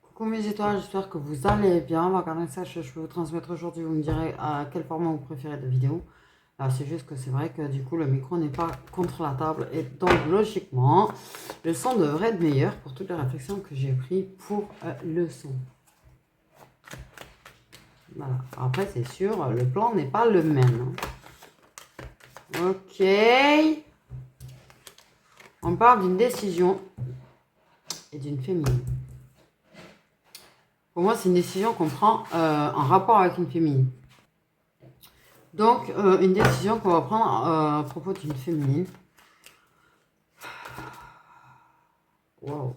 Coucou mes étoiles, j'espère que vous allez bien. On va regarder ça, je vais vous transmettre aujourd'hui. Vous me direz à quel format vous préférez de vidéo. Là, c'est juste que c'est vrai que du coup, le micro n'est pas contre la table. Et donc, logiquement, le son devrait être meilleur pour toutes les réflexions que j'ai prises pour le son. Voilà. Après, c'est sûr, le plan n'est pas le même. Ok. On parle d'une décision et d'une féminine. Pour moi, c'est une décision qu'on prend en rapport avec une féminine. Donc, une décision qu'on va prendre à propos d'une féminine. Waouh.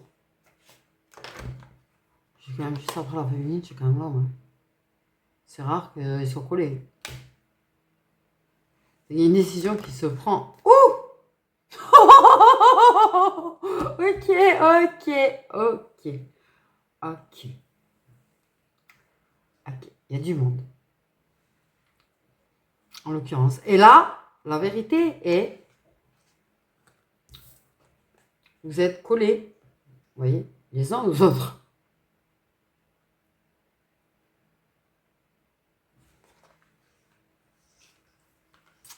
J'ai quand même juste après la féminine, j'ai quand même l'homme. Hein. C'est rare qu'ils soient collés. Il y a une décision qui se prend. Ouh. Ok, ok, ok. Ok. Ok. Il y a du monde. En l'occurrence. Et là, la vérité est, vous êtes collés, vous voyez, les uns aux autres.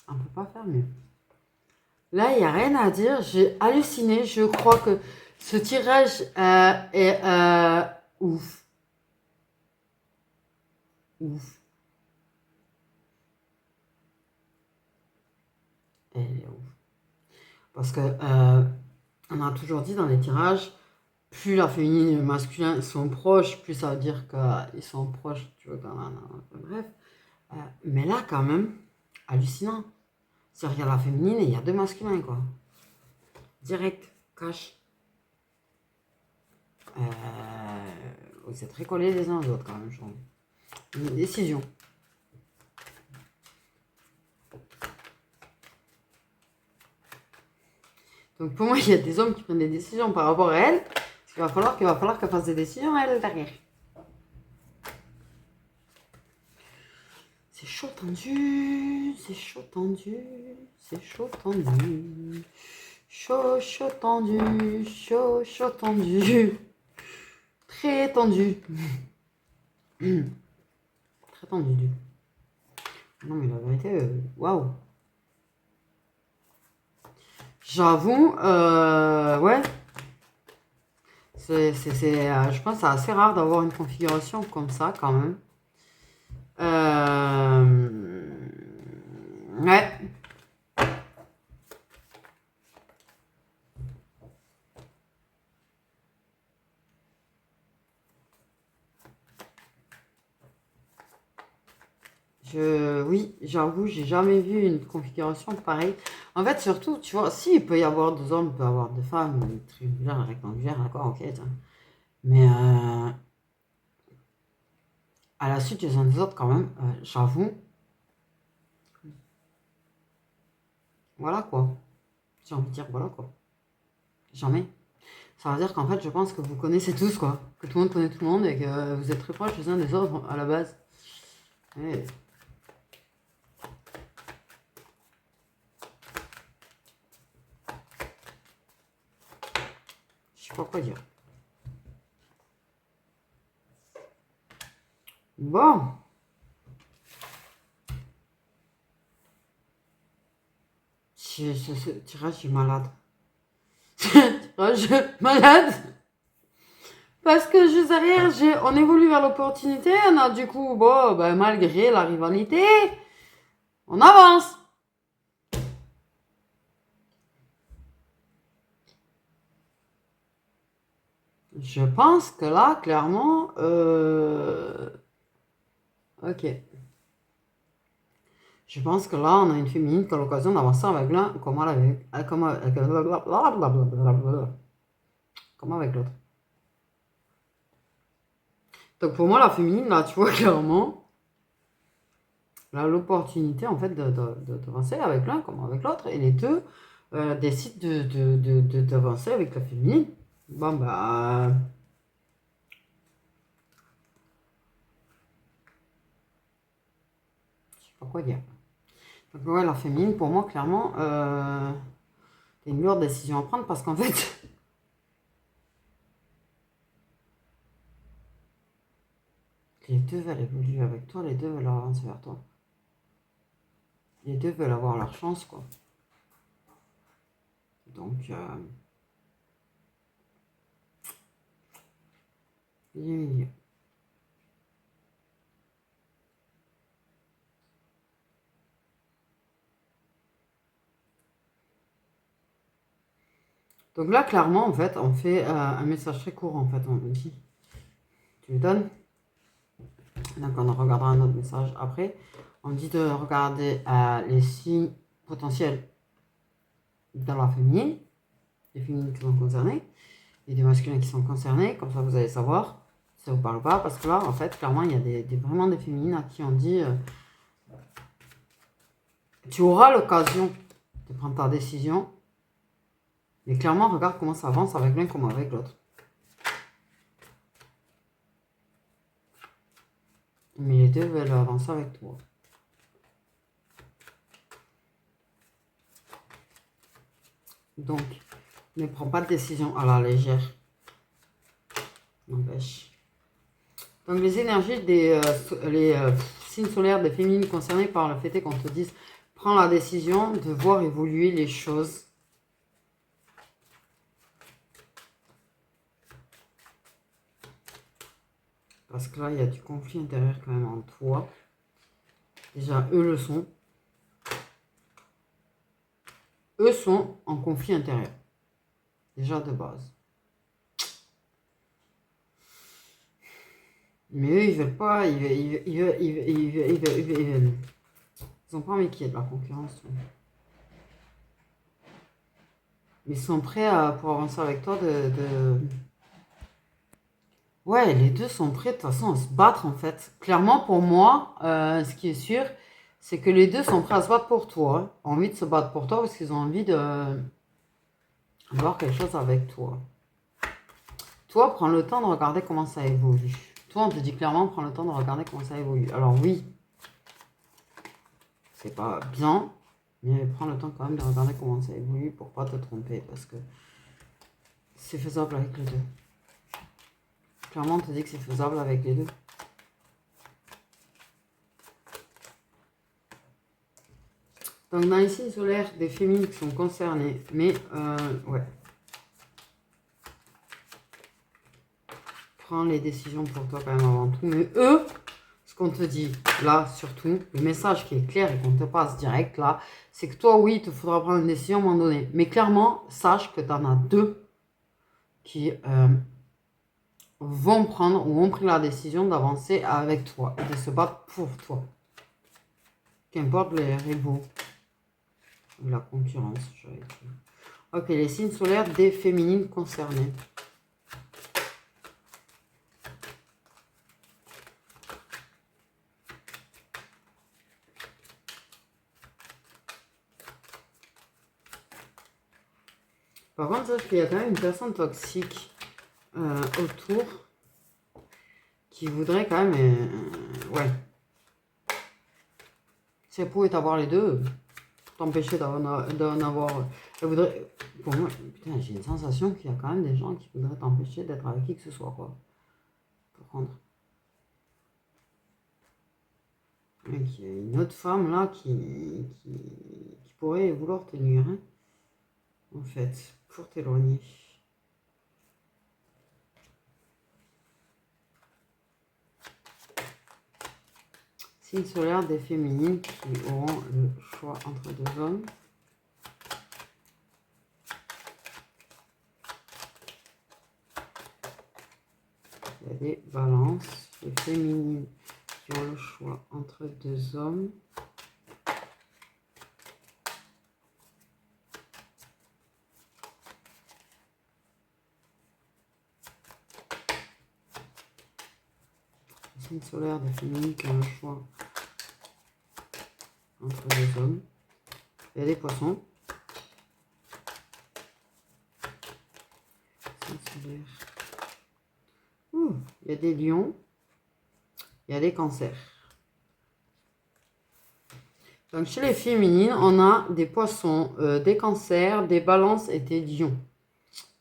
On ne peut pas faire mieux. Là, il n'y a rien à dire. J'ai halluciné. Je crois que ce tirage est ouf. Ouf. Elle est ouf. Parce que on a toujours dit dans les tirages, plus la féminine et le masculin sont proches, plus ça veut dire qu'ils sont proches. Tu vois, bref. Mais là, quand même, hallucinant. C'est-à-dire qu'il y a la féminine et il y a deux masculins, quoi. Direct, cash. Vous êtes très collés les uns aux autres, quand même, je trouve. Une décision. Donc pour moi, il y a des hommes qui prennent des décisions par rapport à elle. Parce qu'il va falloir qu'elle fasse des décisions elle derrière. C'est chaud tendu, c'est chaud tendu, c'est chaud tendu. Chaud, chaud tendu, chaud, chaud tendu. Très tendu. Très tendu. Non mais la vérité, waouh. J'avoue, ouais. Je pense que c'est assez rare d'avoir une configuration comme ça quand même. Ouais. Oui, j'avoue, j'ai jamais vu une configuration pareille. En fait, surtout, tu vois, si il peut y avoir deux hommes, il peut y avoir deux femmes, triangulaire, rectangulaire, d'accord, ok. Mais à la suite des uns des autres, quand même, j'avoue. Voilà quoi. J'ai envie de dire, voilà quoi. Jamais. Ça veut dire qu'en fait, je pense que vous connaissez tous quoi. Que tout le monde connaît tout le monde et que vous êtes très proches les uns des autres à la base. Et... je sais pas quoi dire. Bon. Ce tirage, je suis malade. Tirage malade. Parce que juste derrière, on évolue vers l'opportunité. On a du coup, bon, ben, malgré la rivalité, on avance. Je pense que là, clairement, ok. Je pense que là, on a une féminine qui a l'occasion d'avancer avec l'un comme avec l'autre. Donc pour moi, la féminine, là, tu vois clairement, elle a l'opportunité en fait d'avancer avec l'un comme avec l'autre. Et les deux décident d'avancer avec la féminine. Bon, bah... je sais pas quoi dire. Donc ouais, la féminine, pour moi, clairement, c'est une lourde décision à prendre parce qu'en fait, les deux veulent évoluer avec toi, les deux veulent avancer vers toi. Les deux veulent avoir leur chance, quoi. Donc, milieu. Donc là, clairement, en fait, on fait un message très court, en fait, on me dit. Tu me donnes. Donc, on regardera un autre message après. On me dit de regarder les signes potentiels dans la féminine, les féminines qui sont concernées, et des masculins qui sont concernés. Comme ça, vous allez savoir si ça vous parle pas. Parce que là, en fait, clairement, il y a vraiment des féminines à qui on dit tu auras l'occasion de prendre ta décision. Mais clairement, regarde comment ça avance avec l'un comme avec l'autre. Mais les deux veulent avancer avec toi. Donc, ne prends pas de décision à la légère. N'empêche. Donc, les énergies des signes solaires des féminines concernées par le fait qu'on te dise prends la décision de voir évoluer les choses. Parce que là, il y a du conflit intérieur quand même en toi. Déjà, eux le sont. Eux sont en conflit intérieur. Déjà de base. Mais eux, ils veulent pas. Ils ont pas envie qu'il y ait de la concurrence. Mais ils sont prêts pour avancer avec toi Ouais, les deux sont prêts de toute façon à se battre en fait. Clairement, pour moi, ce qui est sûr, c'est que les deux sont prêts à se battre pour toi. Envie de se battre pour toi parce qu'ils ont envie de voir quelque chose avec toi. Toi, prends le temps de regarder comment ça évolue. Toi, on te dit clairement, prends le temps de regarder comment ça évolue. Alors oui, c'est pas bien, mais prends le temps quand même de regarder comment ça évolue pour pas te tromper parce que c'est faisable avec les deux. Clairement, on te dit que c'est faisable avec les deux. Donc, dans les signes solaires des féminines qui sont concernées, mais ouais. Prends les décisions pour toi quand même avant tout. Mais eux, ce qu'on te dit là, surtout, le message qui est clair et qu'on te passe direct là, c'est que toi, oui, il te faudra prendre une décision à un moment donné. Mais clairement, sache que tu en as deux qui vont prendre ou ont pris la décision d'avancer avec toi et de se battre pour toi. Qu'importe les rivaux ou la concurrence, j'avais dit. Ok, les signes solaires des féminines concernées. Par contre, sache qu'il y a quand même une personne toxique autour qui voudrait quand même... ouais. Si elle pouvait avoir les deux, t'empêcher d'en avoir... Elle voudrait... Pour moi, putain, j'ai une sensation qu'il y a quand même des gens qui voudraient t'empêcher d'être avec qui que ce soit, quoi. Pour prendre. Il y a une autre femme, là, qui pourrait vouloir te nuire, hein, en fait, pour t'éloigner. Signe solaire des féminines qui auront le choix entre deux hommes. Il y a des balances, les féminines qui ont le choix entre deux hommes. Signe solaire des féminines qui ont le choix entre deux hommes. Il y a des poissons. Signe solaire. Il y a des lions. Il y a des cancers. Donc, chez les féminines, on a des poissons, des cancers, des balances et des lions.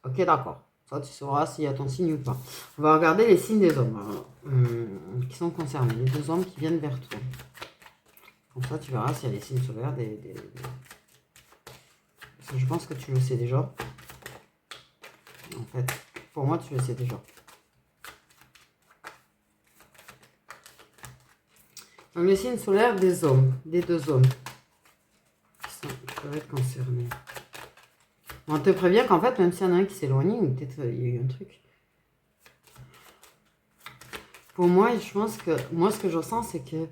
Ok, d'accord. Ça, tu sauras s'il y a ton signe ou pas. On va regarder les signes des hommes qui sont concernés. Les 2 hommes qui viennent vers toi. Comme ça, tu verras s'il y a des signes solaires. Parce que je pense que tu le sais déjà. En fait, pour moi, tu le sais déjà. Donc, les signes solaires des hommes, des 2 hommes qui peuvent être concernés. On te prévient qu'en fait, même s'il y en a un qui s'éloigne, ou peut-être il y a eu un truc. Pour moi, je pense que moi, ce que je ressens, c'est qu'il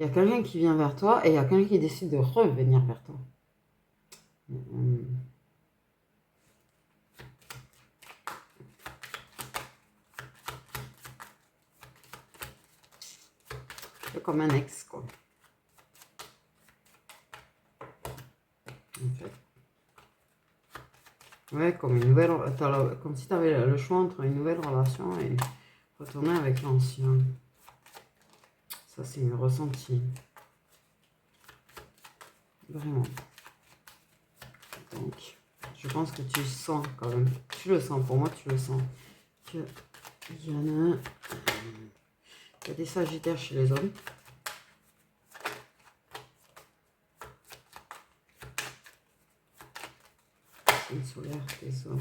y a quelqu'un qui vient vers toi et il y a quelqu'un qui décide de revenir vers toi. C'est comme un ex, quoi. En fait. Ouais, comme une nouvelle, comme si tu avais le choix entre une nouvelle relation et retourner avec l'ancien. Ça, c'est une ressenti. Vraiment. Donc, je pense que tu sens quand même. Tu le sens, pour moi, tu le sens. Il y en a un. Il y a des sagittaires chez les hommes. Signe solaire des hommes.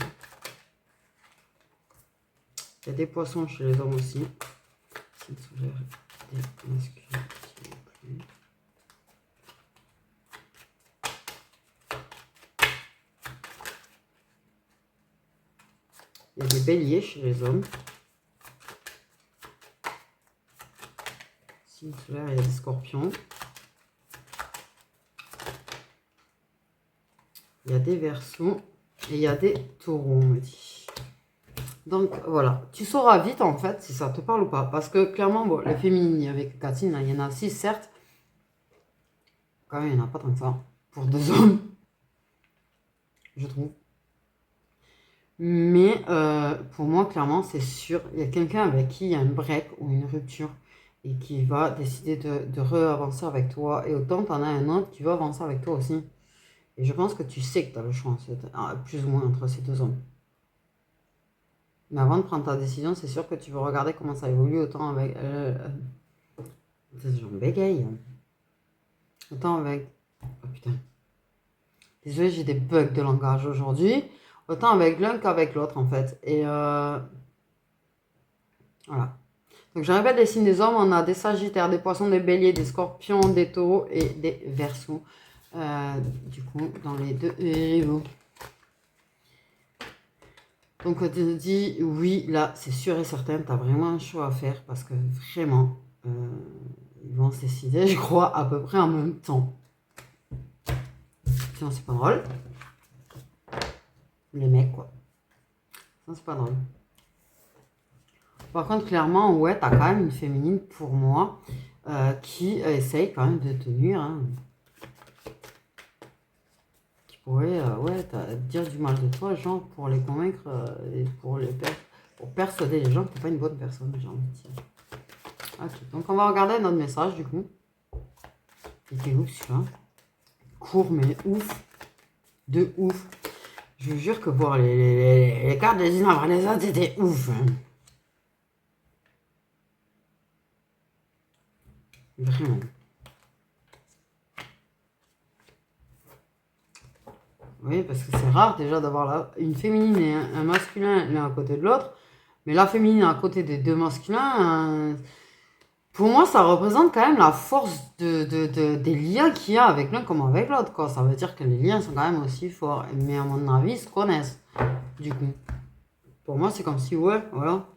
Il y a des poissons chez les hommes aussi. Signe solaire des masculins. Il y a des béliers chez les hommes. Signe solaire, il y a des scorpions. Il y a des verseaux et il y a des taureaux, on me dit. Donc voilà, tu sauras vite en fait si ça te parle ou pas. Parce que clairement, bon, les féminines avec Catine, il y en a 6 certes. Quand même, il n'y en a pas tant que ça. Pour 2 hommes, je trouve. Mais pour moi, clairement, c'est sûr, il y a quelqu'un avec qui il y a un break ou une rupture et qui va décider de re-avancer avec toi. Et autant tu en as un autre qui va avancer avec toi aussi. Et je pense que tu sais que tu as le choix, plus ou moins, entre ces 2 hommes. Mais avant de prendre ta décision, c'est sûr que tu veux regarder comment ça évolue, autant avec... j'en bégaye. Autant avec... Oh putain. Désolé, j'ai des bugs de langage aujourd'hui. Autant avec l'un qu'avec l'autre, en fait. Et voilà. Donc, je répète les signes des hommes. On a des sagittaires, des poissons, des béliers, des scorpions, des taureaux et des verseaux. Du coup, dans les 2 niveaux. Donc, on te dit, oui, là, c'est sûr et certain, tu as vraiment un choix à faire parce que vraiment, ils vont se décider, je crois, à peu près en même temps. Sinon, c'est pas drôle. Les mecs, quoi. Sinon, c'est pas drôle. Par contre, clairement, ouais, tu as quand même une féminine, pour moi, qui essaye quand même de tenir. Hein. Qui pourrait, ouais, dire du mal de toi, genre, pour les convaincre et pour persuader les gens que t'es pas une bonne personne, j'ai envie de dire. Ok, donc on va regarder notre message, du coup. Il était ouf, celui-là. Court, mais ouf. De ouf. Je vous jure que voir les cartes des unes après les autres, c'était ouf. Hein. Vraiment. Oui, parce que c'est rare déjà d'avoir une féminine et un masculin l'un à côté de l'autre. Mais la féminine à côté des 2 masculins, pour moi, ça représente quand même la force des liens qu'il y a avec l'un comme avec l'autre. Quoi. Ça veut dire que les liens sont quand même aussi forts. Mais à mon avis, ils se connaissent. Du coup. Pour moi, c'est comme si, ouais, voilà.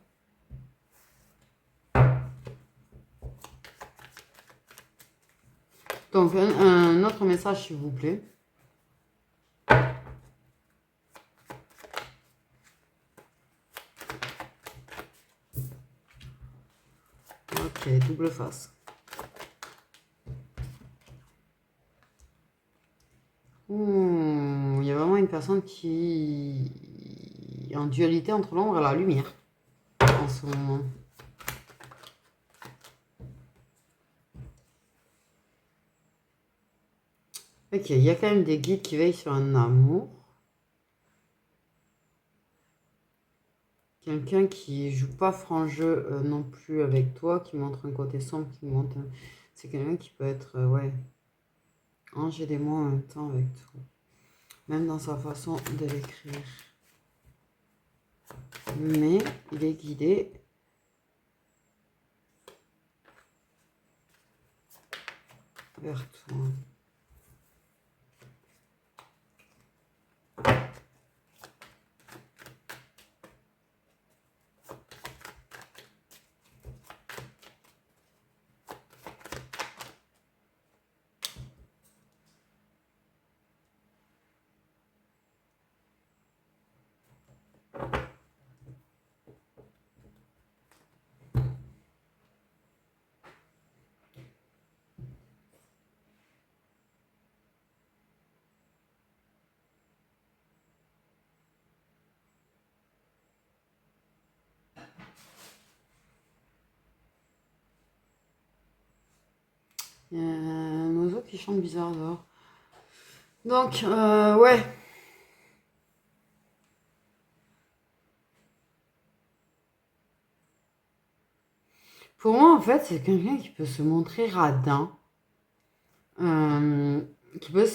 Donc, un autre message, s'il vous plaît. Ok, double face. Il y a vraiment une personne qui est en dualité entre l'ombre et la lumière en ce moment. Ok, il y a quand même des guides qui veillent sur un amour. Quelqu'un qui joue pas franc jeu non plus avec toi, qui montre un côté sombre, qui montre... C'est quelqu'un qui peut être, ouais, ange des mots en même temps avec toi. Même dans sa façon de l'écrire. Mais il est guidé vers toi. Il y a un oiseau qui chante bizarre dehors. Donc, ouais. Pour moi, en fait, c'est quelqu'un qui peut se montrer radin. euh, qui peut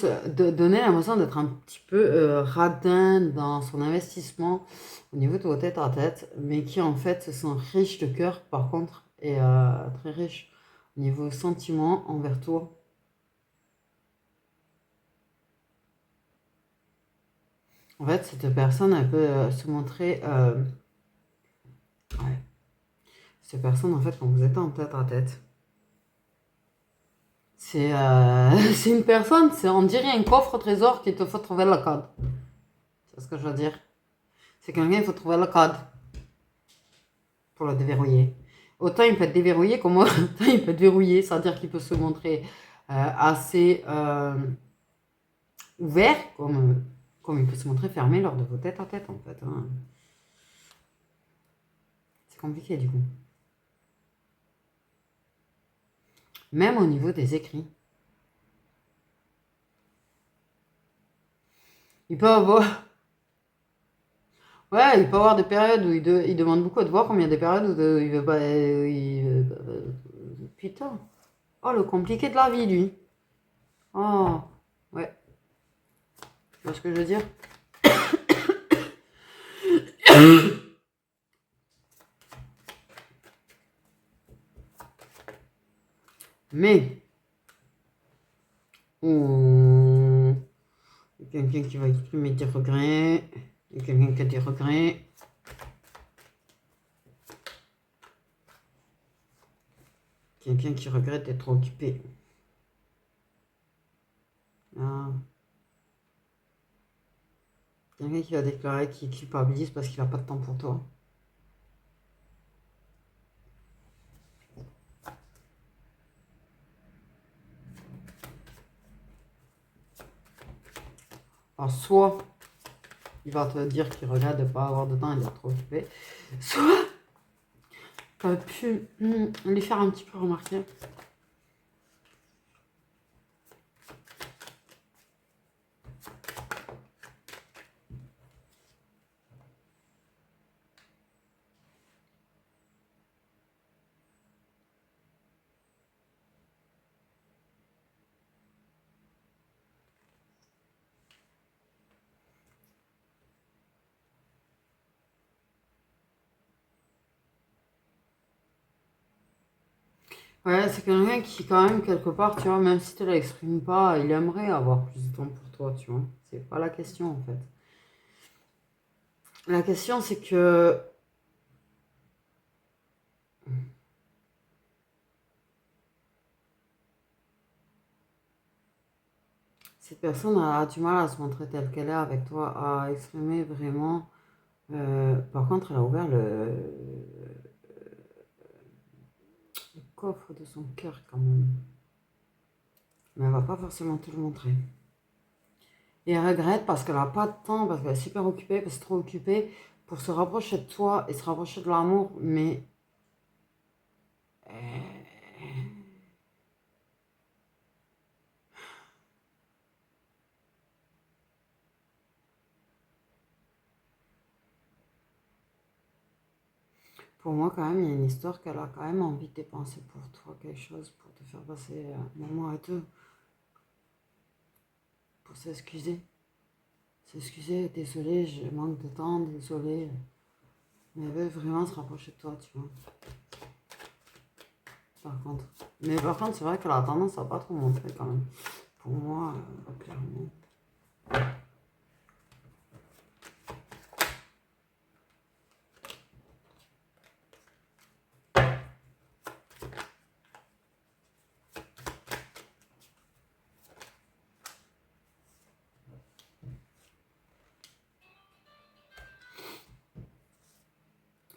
donner l'impression d'être un petit peu radin dans son investissement au niveau de votre tête à tête, mais qui en fait se sent riche de cœur par contre et très riche au niveau sentiment envers toi. En fait, cette personne, elle peut se montrer... ouais. Cette personne, en fait, quand vous êtes en tête à tête, c'est une personne, on dirait un coffre au trésor qu'il te faut trouver le code. C'est ce que je veux dire. C'est quelqu'un, il faut trouver le code pour le déverrouiller. Autant il peut être déverrouillé comme autant il peut être verrouillé, c'est-à-dire qu'il peut se montrer assez ouvert, comme il peut se montrer fermé lors de vos têtes à tête en fait. Hein. C'est compliqué du coup. Même au niveau des écrits. Il peut avoir... Ouais, il peut avoir des périodes où il demande beaucoup à te voir, comme il y a des périodes où il veut pas... putain. Oh, le compliqué de la vie, lui. Oh, ouais. Tu vois ce que je veux dire? Mais... quelqu'un qui va exprimer des regrets. Il y a quelqu'un qui a des regrets. Quelqu'un qui regrette d'être occupé. Ah. Quelqu'un qui va déclarer qu'il culpabilise parce qu'il n'a pas de temps pour toi. Alors, soit il va te dire qu'il regrette de ne pas avoir de temps et d'être trop occupé, soit tu aurais pu lui faire un petit peu remarquer. Ouais, c'est quelqu'un qui, quand même, quelque part, tu vois, même si tu ne l'exprimes pas, il aimerait avoir plus de temps pour toi, tu vois. C'est pas la question, en fait. La question, c'est que cette personne a du mal à se montrer telle qu'elle est avec toi, à exprimer vraiment. Par contre, elle a ouvert le coffre de son cœur quand même. Mais elle va pas forcément te le montrer. Et elle regrette parce qu'elle n'a pas de temps, parce qu'elle est super occupée, parce qu'elle est trop occupée pour se rapprocher de toi et se rapprocher de l'amour. Mais Pour moi, quand même, il y a une histoire qu'elle a quand même envie de dépenser pour toi quelque chose, pour te faire passer un moment à deux, pour s'excuser. S'excuser, désolé, je manque de temps, désolé. Mais elle veut vraiment se rapprocher de toi, tu vois. Par contre. Mais par contre, c'est vrai qu'elle a tendance à pas trop montrer quand même. Pour moi, clairement.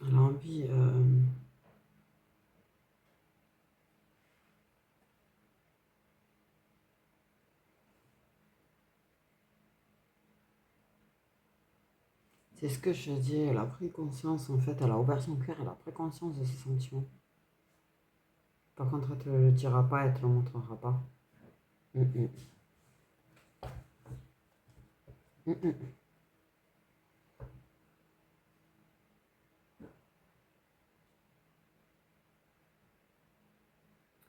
Elle a envie. C'est ce que je dis, elle a pris conscience, en fait, elle a ouvert son cœur, elle a pris conscience de ses sentiments. Par contre, elle te le dira pas, elle te le montrera pas. Mm, mm. Mm, mm.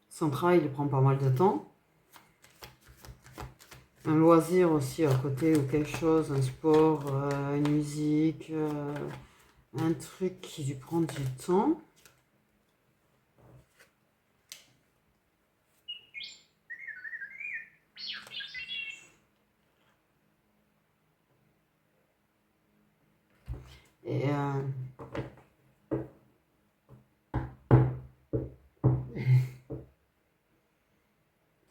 Son travail lui prend pas mal de temps. Un loisir aussi à côté ou quelque chose, un sport, une musique, un truc qui lui prend du temps. Et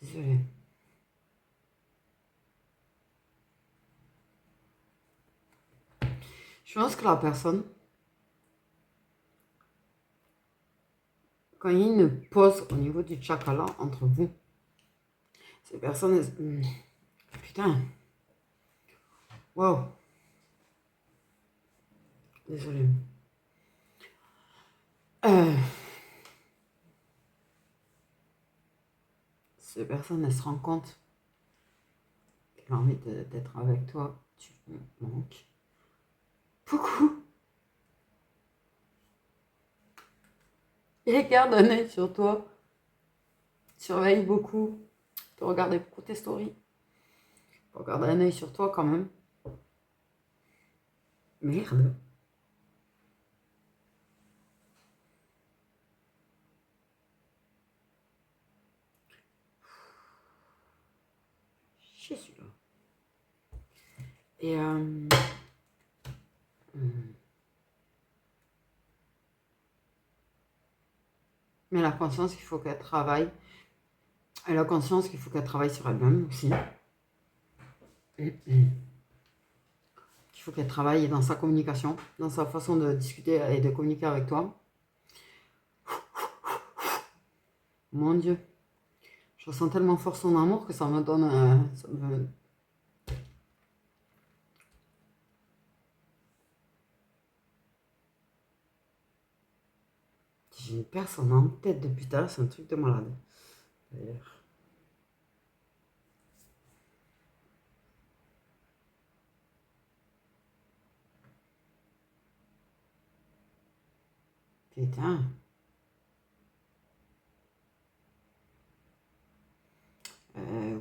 désolée. Je pense que la personne, quand il y a une pause au niveau du chakra entre vous, ces personnes, putain, waouh, désolée. Euh, Ces personnes, elles se rendent compte qu'elle a envie d'être avec toi. Tu me manques beaucoup. Et garde un œil sur toi. Surveille beaucoup. Tu regardes beaucoup tes stories. Regarde un œil sur toi quand même. Merde. Je suis là. Et mais elle a conscience qu'il faut qu'elle travaille. Elle a conscience qu'il faut qu'elle travaille sur elle-même aussi. Qu'il faut qu'elle travaille dans sa communication, dans sa façon de discuter et de communiquer avec toi. Mon Dieu. Je ressens tellement fort son amour que ça me donne... J'ai une personne en tête depuis tout à l'heure, c'est un truc de malade. D'ailleurs. Putain.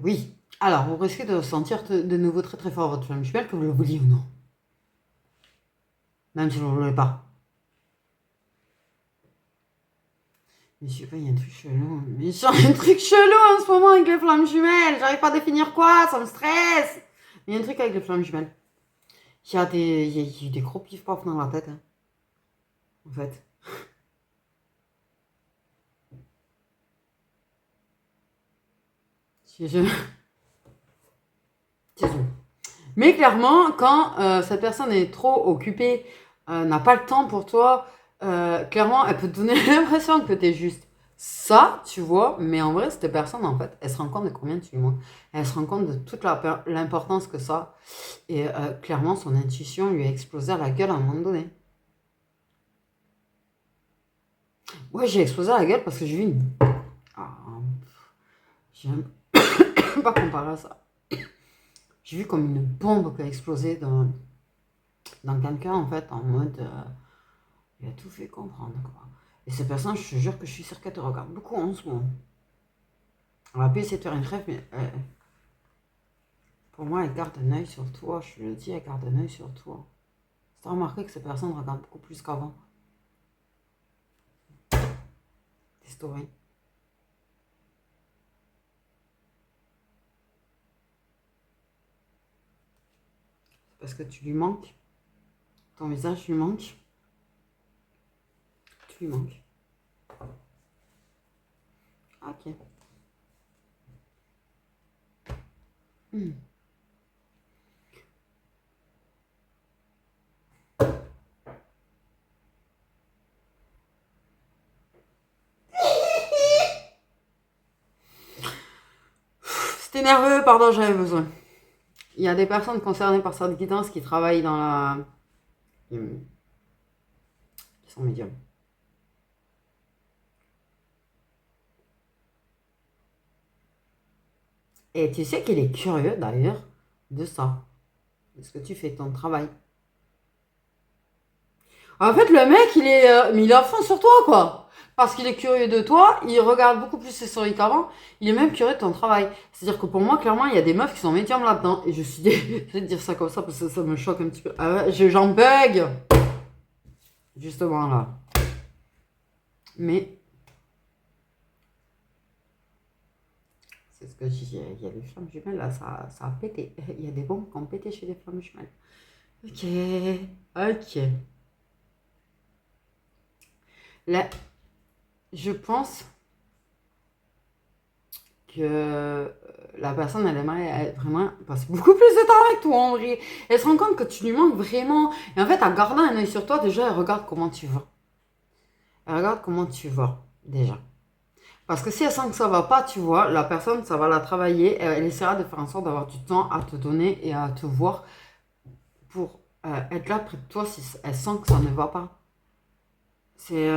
Oui. Alors, vous risquez de sentir de nouveau très très fort votre flamme jumelle, que vous le vouliez ou non. Même si vous ne le voulez pas. Mais je sais pas, il y a un truc chelou. Mais il y a un truc chelou en ce moment avec les flammes jumelles. J'arrive pas à définir quoi, ça me stresse. Il y a un truc avec les flammes jumelles. Il y a des gros pif-paf dans la tête. Hein, en fait. Je... Mais clairement, quand cette personne est trop occupée, n'a pas le temps pour toi, clairement, elle peut te donner l'impression que t'es juste ça, tu vois. Mais en vrai, cette personne, en fait, elle se rend compte de combien tu lui manques. Elle se rend compte de toute l'importance que ça. Et clairement, son intuition lui a explosé à la gueule à un moment donné. Ouais, j'ai explosé à la gueule parce que j'ai vu une... Ah, j'aime pas comparer à ça. J'ai vu comme une bombe qui a explosé dans quelqu'un, en fait, en mode... Il a tout fait comprendre, quoi. Et cette personne, je te jure que je suis sûre qu'elle te regarde beaucoup en ce moment. On va pas essayer de faire une trêve, mais pour moi, elle garde un œil sur toi. Je te le dis, elle garde un œil sur toi. Tu as remarqué que cette personne regarde beaucoup plus qu'avant tes stories. C'est parce que tu lui manques. Ton visage lui manque. Tu lui manques. Ok. Hmm. C'était nerveux, pardon, j'avais besoin. Il y a des personnes concernées par cette guidance qui travaillent dans la... qui sont médiums. Et tu sais qu'il est curieux d'ailleurs de ça. De ce que tu fais, ton travail. En fait, le mec, il est à fond sur toi, quoi. Parce qu'il est curieux de toi, il regarde beaucoup plus ses stories qu'avant, il est même curieux de ton travail. C'est-à-dire que pour moi, clairement, il y a des meufs qui sont médiums là-dedans. Et je suis je vais te dire ça comme ça parce que ça me choque un petit peu. Ah ouais, j'en bug. Justement là. Mais, c'est ce que je dis, il y a des flammes jumelles là, ça a pété. Il y a des bombes qui ont pété chez les flammes jumelles. Ok, ok. Là, je pense que la personne, elle aimerait vraiment passer beaucoup plus de temps avec toi en vrai. Elle se rend compte que tu lui manques vraiment. Et en fait, en gardant un œil sur toi, déjà, elle regarde comment tu vas. Elle regarde comment tu vas, déjà. Parce que si elle sent que ça va pas, tu vois, la personne, ça va la travailler. Elle essaiera de faire en sorte d'avoir du temps à te donner et à te voir pour être là près de toi si elle sent que ça ne va pas. C'est...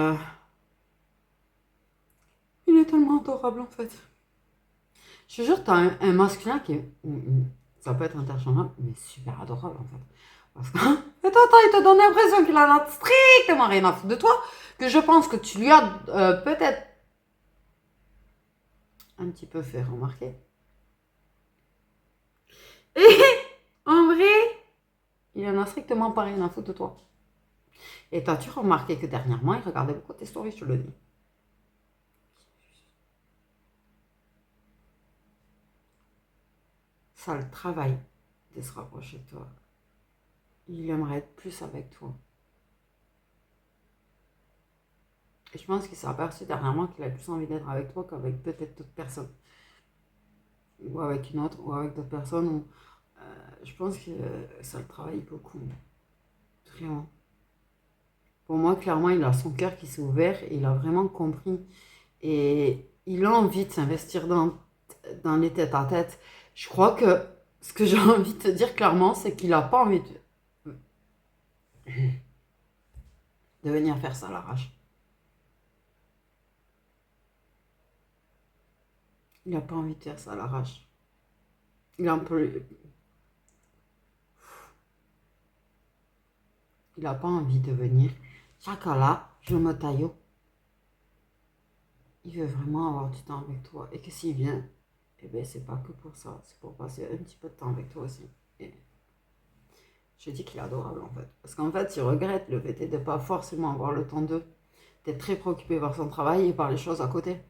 Il est tellement adorable en fait. Je te jure, t'as un masculin qui est... Ça peut être interchangeable, mais super adorable en fait. Parce que... Et attends, il te donne l'impression qu'il en a strictement rien à foutre de toi. Que je pense que tu lui as peut-être un petit peu fait remarquer. Et en vrai, il en a strictement pas rien à foutre de toi. Et t'as-tu remarqué que dernièrement, il regardait beaucoup tes stories, je te le dis. Ça le travaille de se rapprocher de toi. Il aimerait être plus avec toi. Et je pense qu'il s'est aperçu dernièrement qu'il a plus envie d'être avec toi qu'avec peut-être d'autres personnes. Ou avec une autre, ou avec d'autres personnes. Je pense que ça le travaille beaucoup. Vraiment. Pour moi, clairement, il a son cœur qui s'est ouvert et il a vraiment compris. Et il a envie de s'investir dans les têtes à tête. Je crois que ce que j'ai envie de te dire clairement, c'est qu'il n'a pas envie de venir faire ça à l'arrache. Il n'a pas envie de faire ça à l'arrache. Il a un peu. Il n'a pas envie de venir. Chakala, je me taille. Il veut vraiment avoir du temps avec toi. Et que s'il vient, eh bien, c'est pas que pour ça. C'est pour passer un petit peu de temps avec toi aussi. Et je dis qu'il est adorable en fait. Parce qu'en fait, il regrette le fait de ne pas forcément avoir le temps d'eux. D'être très préoccupé par son travail et par les choses à côté.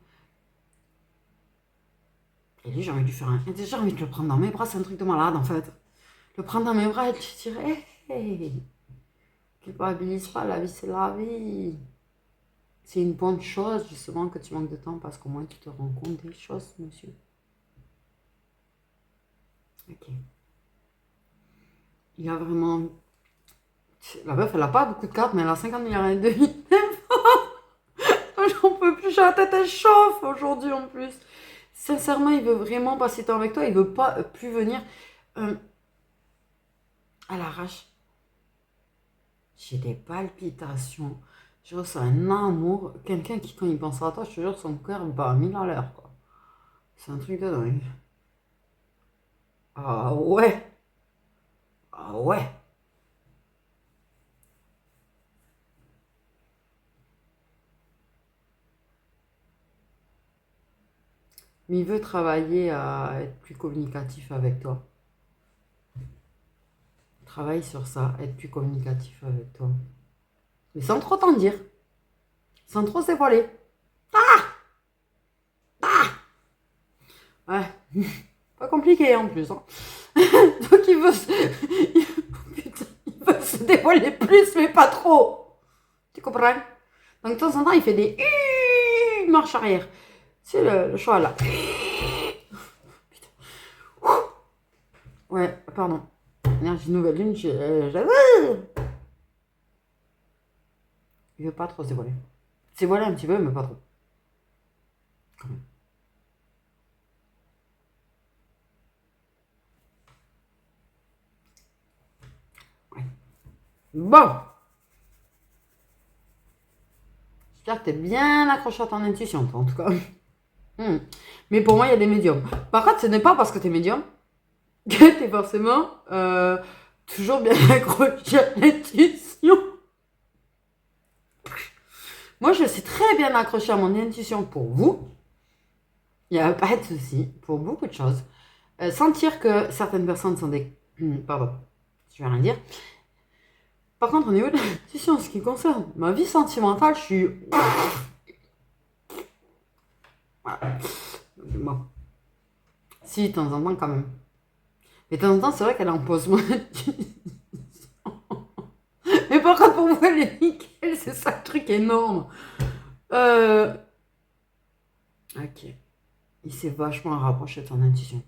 Et lui, j'ai envie de lui faire un. J'ai envie de le prendre dans mes bras, c'est un truc de malade en fait. Le prendre dans mes bras et lui dire hey, culpabilise pas, la vie c'est la vie. C'est une bonne chose justement que tu manques de temps parce qu'au moins tu te rends compte des choses, monsieur. Ok. Il a vraiment. La meuf, elle a pas beaucoup de cartes, mais elle a 50 milliards et demi. J'en peux plus, j'ai la tête, elle chauffe aujourd'hui en plus. Sincèrement, il veut vraiment passer du temps avec toi, il veut pas plus venir euh, à l'arrache. J'ai des palpitations. Je ressens un amour. Quelqu'un qui, quand il pense à toi, je te jure, son cœur bat à 1000 à l'heure, quoi. C'est un truc de dingue. Ah ouais. Ah ouais. Mais il veut travailler à être plus communicatif avec toi. Travaille sur ça, être plus communicatif avec toi. Mais sans trop t'en dire. Sans trop se dévoiler. Ouais. Pas compliqué en plus. Hein. Donc il veut, putain, il veut se dévoiler plus, mais pas trop. Tu comprends? Donc de temps en temps, il fait des marche arrière. C'est le choix là. Ouais, pardon. Énergie nouvelle lune, il veut pas trop se dévoiler. Se dévoiler un petit peu, mais pas trop. Quand même. Ouais. Bon. J'espère que t'es bien accroché à ton intuition, toi, en tout cas. Mais pour moi, il y a des médiums. Par contre, ce n'est pas parce que t'es médium que t'es forcément toujours bien accroché à l'intuition. Moi, je suis très bien accrochée à mon intuition pour vous. Il n'y a pas de souci pour beaucoup de choses. Sentir que certaines personnes sont des... Pardon, je vais rien dire. Par contre, au niveau de l'intuition, en ce qui concerne ma vie sentimentale, je suis... Voilà. Bon. Si, de temps en temps, quand même. Mais de temps en temps, c'est vrai qu'elle en pose moins. Mais par contre, pour moi, elle est nickel. C'est ça le truc énorme. Ok. Il s'est vachement rapproché de son intuition.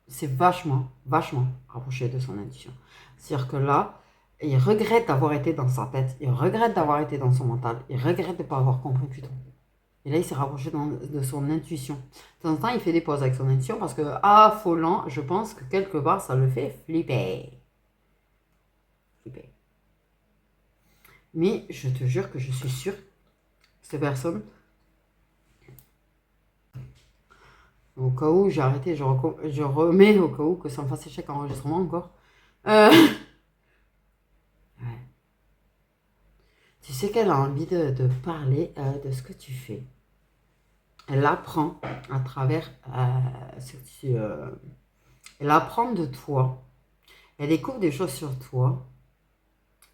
C'est vachement rapproché de son intuition. C'est-à-dire que là, il regrette d'avoir été dans sa tête, il regrette d'avoir été dans son mental, il regrette de ne pas avoir compris plus tôt. Et là, il s'est rapproché de son intuition. De temps en temps, il fait des pauses avec son intuition parce que, affolant, je pense que quelque part, ça le fait flipper. Flipper. Mais je te jure que je suis sûre que cette personne, au cas où j'ai arrêté, je remets au cas où que ça me fasse échec enregistrement encore. Ouais. Tu sais qu'elle a envie de parler de ce que tu fais. Elle apprend à travers ce que tu... elle apprend de toi. Elle découvre des choses sur toi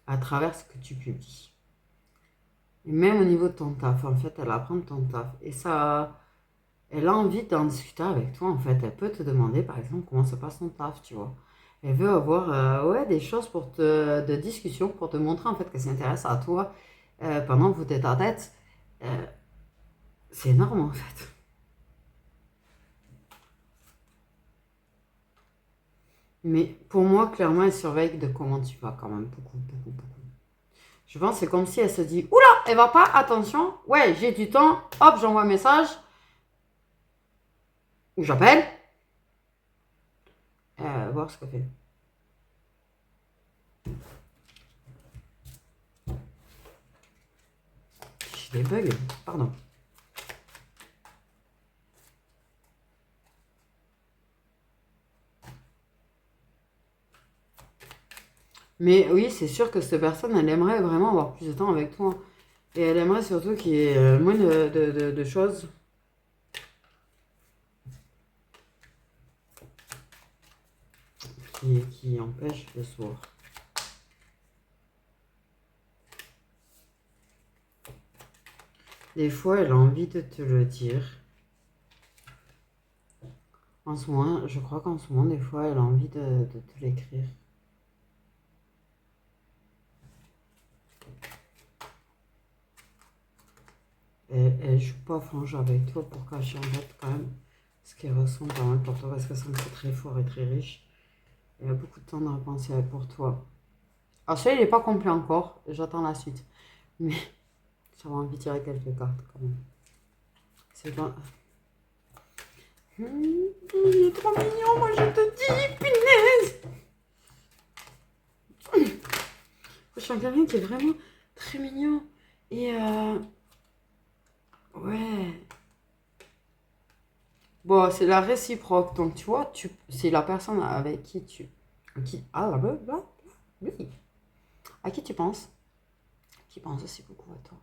à travers ce que tu publies. Et même au niveau de ton taf, en fait, elle apprend de ton taf. Et ça... Elle a envie d'en discuter avec toi, en fait. Elle peut te demander, par exemple, comment se passe ton taf, tu vois. Elle veut avoir ouais, des choses de discussion pour te montrer, en fait, qu'elle s'intéresse à toi pendant que vous êtes à tête. C'est énorme, en fait. Mais pour moi, clairement, elle surveille de comment tu vas quand même. Beaucoup, beaucoup, beaucoup. Je pense que c'est comme si elle se dit, oula, elle va pas, attention, ouais, j'ai du temps, hop, j'envoie un message, ou j'appelle, voir ce qu'elle fait. J'ai des bugs, pardon. Mais oui, c'est sûr que cette personne, elle aimerait vraiment avoir plus de temps avec toi. Et elle aimerait surtout qu'il y ait moins de choses qui empêchent le soir. Des fois, elle a envie de te le dire. En ce moment, je crois qu'en ce moment, des fois, elle a envie de te l'écrire. Elle joue pas franche avec toi pour cacher en fait quand même ce qu'elle ressent pas mal pour toi parce que c'est très fort et très riche. Elle a beaucoup de temps à penser pour toi. Alors celui-là, il n'est pas complet encore, j'attends la suite. Mais j'avais envie de tirer quelques cartes quand même. C'est pas... il est trop mignon, moi je te dis, punaise. Je suis quelqu'un qui est vraiment très mignon. Et ouais. Bon, c'est la réciproque. Donc, tu vois, c'est la personne avec qui tu... ah, là, oui. À qui tu penses? Qui pense aussi beaucoup à toi.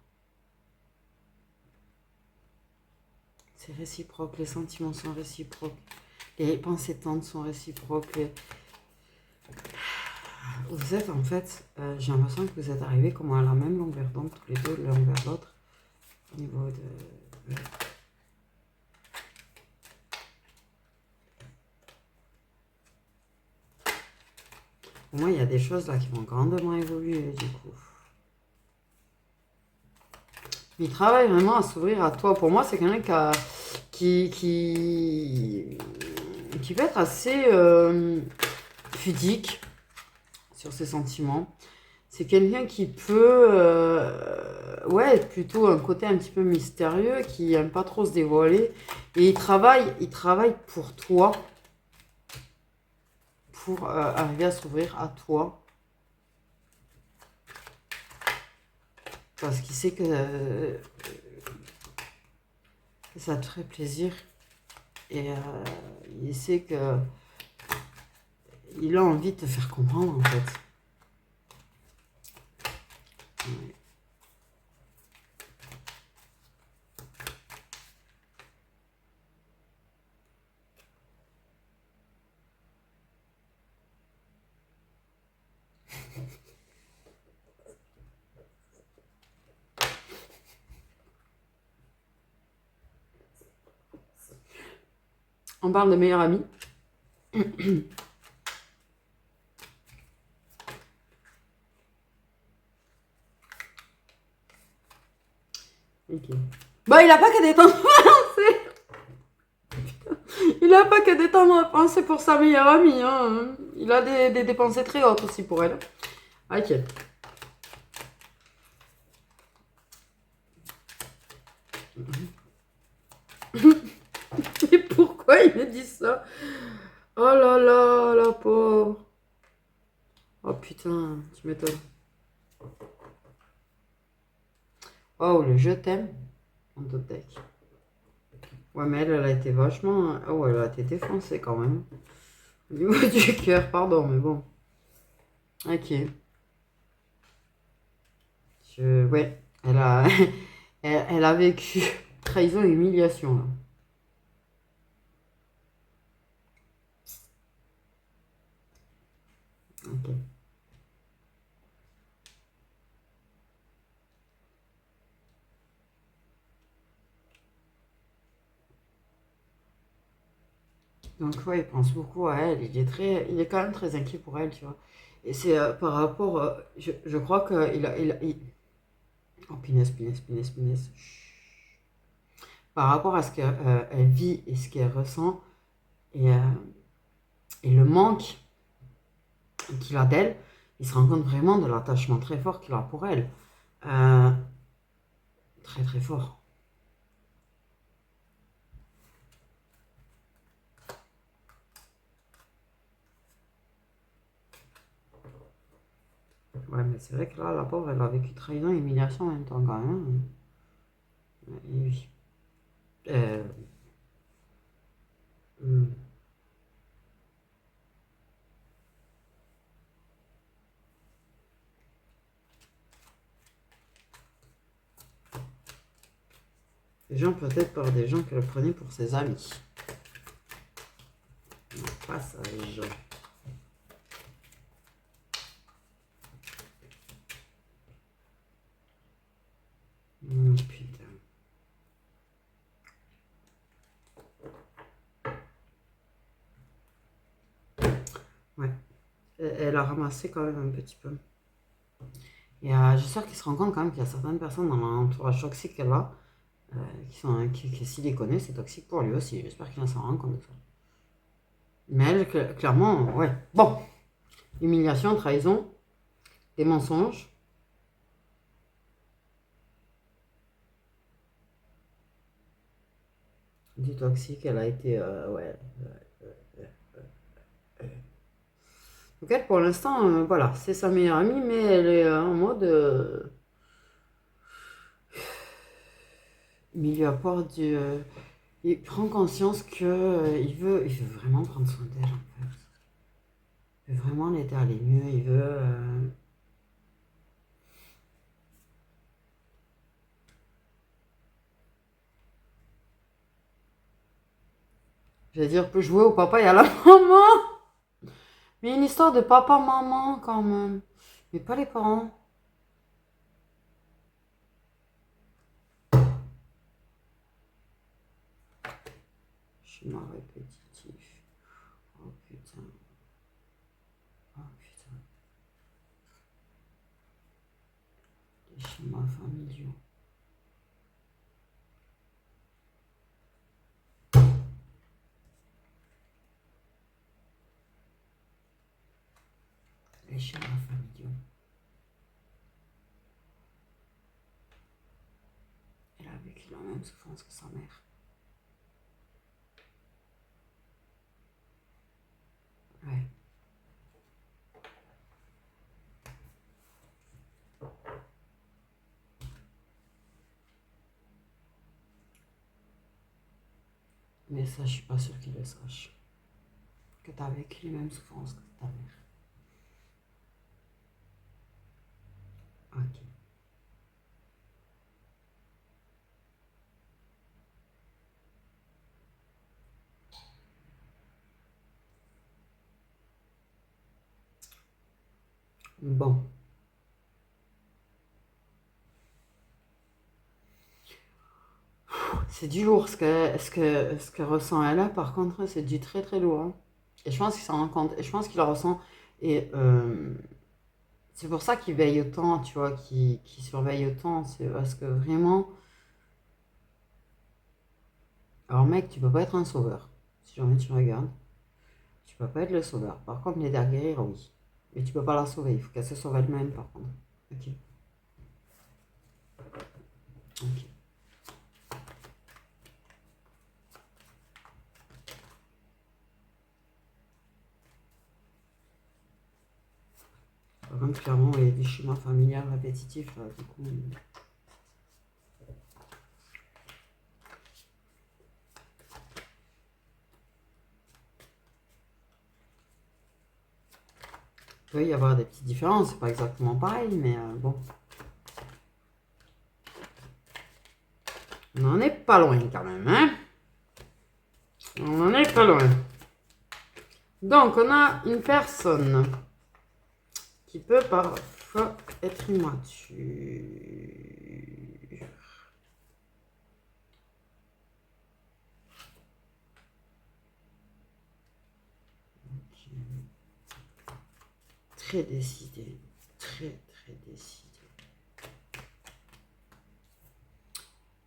C'est réciproque, les sentiments sont réciproques. Les pensées tendres sont réciproques. Vous êtes en fait, j'ai l'impression que vous êtes arrivés comme à la même longueur d'onde, tous les deux l'un vers l'autre. Au niveau de... Pour moi, il y a des choses là qui vont grandement évoluer du coup. Il travaille vraiment à s'ouvrir à toi. Pour moi, c'est quelqu'un qui peut être assez pudique sur ses sentiments. C'est quelqu'un qui peut, ouais, plutôt un côté un petit peu mystérieux, qui aime pas trop se dévoiler. Et il travaille pour toi, pour arriver à s'ouvrir à toi. Parce qu'il sait que ça te ferait plaisir. Et il sait que il a envie de te faire comprendre en fait. Ouais. On parle de meilleur ami. Ok. Bah, il a pas que des temps de pensée. Il a pas que des temps de pensée pour sa meilleure amie. Hein. Il a des pensées très hautes aussi pour elle. Ok. Et pourquoi il me dit ça? Oh là là, la pauvre. Oh putain, tu m'étonnes. Oh, le je t'aime. En deck. Ouais, mais elle a été vachement... Oh, elle a été défoncée quand même. Au niveau du cœur, pardon, mais bon. Ok. Ouais, elle a... elle a vécu trahison et humiliation, là. Ok. Donc ouais, il pense beaucoup à elle. Il est quand même très inquiet pour elle, tu vois. Et c'est par rapport, je crois oh punaise, punaise, punaise, punaise. Chut. Par rapport à ce qu'elle vit et ce qu'elle ressent et, euh, et le manque qu'il a d'elle, il se rend compte vraiment de l'attachement très fort qu'il a pour elle. Euh, très très fort. Ouais, mais c'est vrai que là, la pauvre, elle a vécu trahison et humiliation en même temps quand même. Et oui. Euh, hmm. Les gens, peut-être par des gens qu'elle prenait pour ses amis. Passage. Putain. Ouais. Elle a ramassé quand même un petit peu. Et j'espère qu'il se rend compte quand même qu'il y a certaines personnes dans l'entourage toxique qu'elle a, qui s'il les connaît, c'est toxique pour lui aussi. J'espère qu'il s'en rend compte de ça. Mais elle, clairement, ouais. Bon. Humiliation, trahison, des mensonges. Du toxique, elle a été, ouais. Donc elle, pour l'instant, voilà, c'est sa meilleure amie, mais elle est en mode... il lui apporte du... il prend conscience que il veut vraiment prendre soin d'elle, en fait. Il veut vraiment l'aider à aller mieux, il veut... J'allais dire, peut jouer au papa et à la maman. Mais une histoire de papa-maman quand même. Mais pas les parents. Schéma répétitif. Oh putain. Oh putain. Les schémas familiaux. Les schémas familiaux. Elle a vécu la même souffrance que sa mère. Ouais. Mais ça, je suis pas sûre qu'il le sache. Que tu as vécu les mêmes souffrances que ta mère. Ok. Bon. C'est du lourd ce que ressent elle là, par contre, c'est du très très lourd. Hein. Et je pense qu'il s'en rend compte. Et je pense qu'il le ressent. Et c'est pour ça qu'il veille autant, tu vois, qu'il surveille autant. C'est parce que vraiment. Alors, mec, tu peux pas être un sauveur. Si jamais tu regardes, tu peux pas être le sauveur. Par contre, l'aider à guérir, oui. Mais tu peux pas la sauver. Il faut qu'elle se sauve elle-même, par contre. Ok. Ok. Par contre, clairement, il y a des schémas familiaux répétitifs, là, du coup. Il peut y avoir des petites différences, c'est pas exactement pareil, mais bon. On n'en est pas loin quand même, hein. On n'en est pas loin. Donc, on a une personne qui peut parfois être immature. Très décidé. Très, très décidé.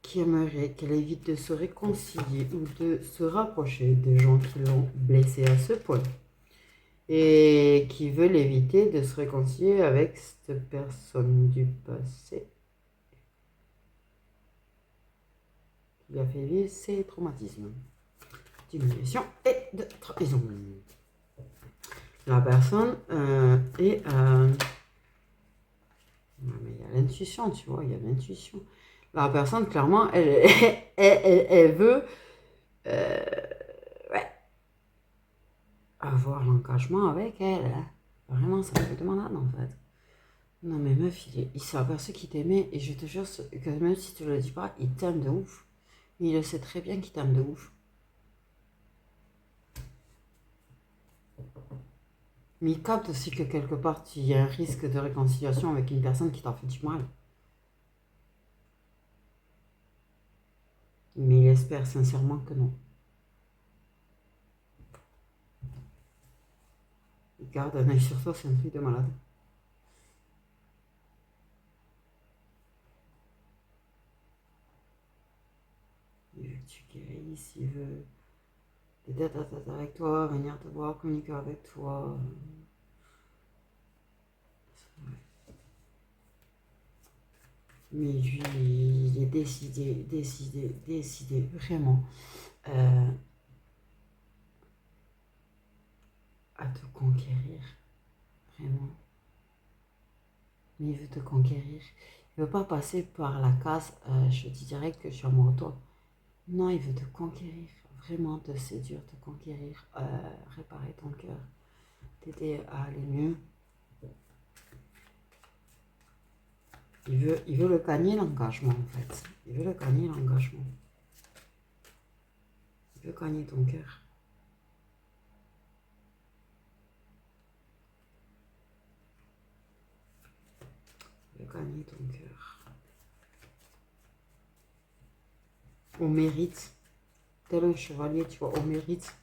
Qui aimerait qu'elle évite de se réconcilier ou de se rapprocher des gens qui l'ont blessée à ce point. Et qui veulent éviter de se réconcilier avec cette personne du passé qui lui a fait vivre ses traumatismes, d'humiliation et de trahison. La personne est... mais il y a l'intuition, tu vois, il y a l'intuition. La personne, clairement, elle veut ouais, avoir l'engagement avec elle. Hein. Vraiment, ça me fait de malade, en fait. Non mais meuf, il s'est aperçu qu'il t'aimait et je te jure que même si tu le dis pas, il t'aime de ouf. Il le sait très bien qu'il t'aime de ouf. Mais il capte aussi que quelque part, il y a un risque de réconciliation avec une personne qui t'a fait du mal. Mais il espère sincèrement que non. Il garde un œil sur toi, c'est un truc de malade. Il veut que tu guérisses, il veut t'aider à avec toi, venir te voir, communiquer avec toi. Mais lui, il est décidé, vraiment, à te conquérir. Vraiment. Mais il veut te conquérir. Il ne veut pas passer par la case, je te dis direct que je suis amoureux de toi. Non, il veut te conquérir. Vraiment te séduire, te conquérir, réparer ton cœur, t'aider à aller mieux. Il veut le gagner l'engagement en fait. Il veut le gagner l'engagement. Il veut gagner ton cœur. gagner ton cœur. Au mérite. Tel un chevalier, tu vois, au mérite.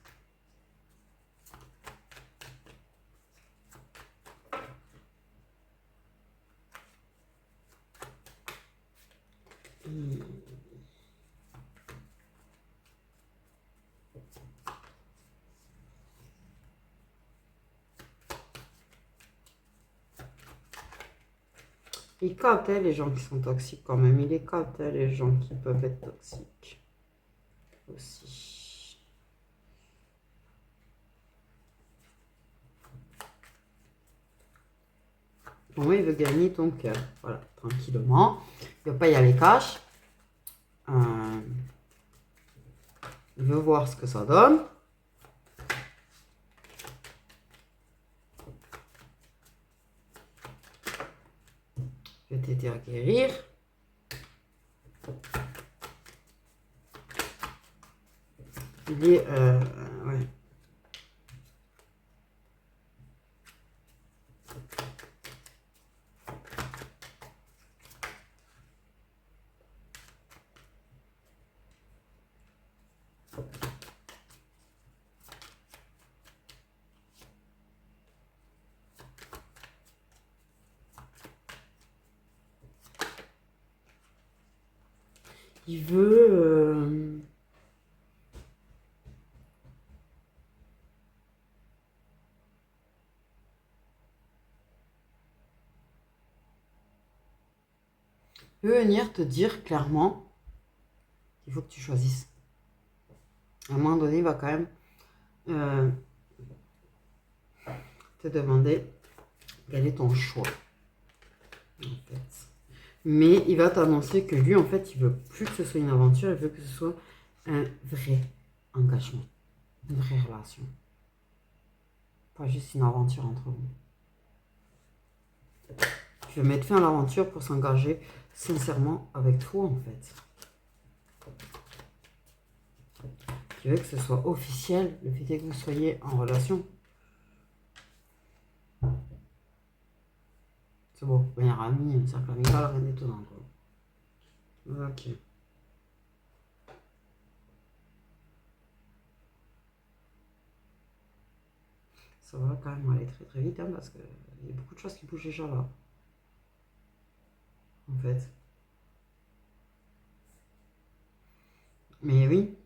Il capte les gens qui sont toxiques quand même. Il les capte les gens qui peuvent être toxiques aussi. Bon, il veut gagner ton cœur. Voilà, tranquillement. Il ne veut pas y aller cash. Il veut voir ce que ça donne. Je vais t'aider à guérir. Il est... ouais. Il veut... Il veut venir te dire clairement qu'il faut que tu choisisses. À un moment donné, il va quand même te demander quel est ton choix. En fait. Mais il va t'annoncer que lui, en fait, il veut plus que ce soit une aventure, il veut que ce soit un vrai engagement, une vraie relation. Pas juste une aventure entre vous. Il veut mettre fin à l'aventure pour s'engager sincèrement avec toi, en fait. Il veut que ce soit officiel, le fait est que vous soyez en relation. C'est bon, meilleur ami, un cercle amical, rien d'étonnant, quoi. Ok. Ça va quand même aller très très vite, hein, parce qu'il y a beaucoup de choses qui bougent déjà là. En fait. Mais oui.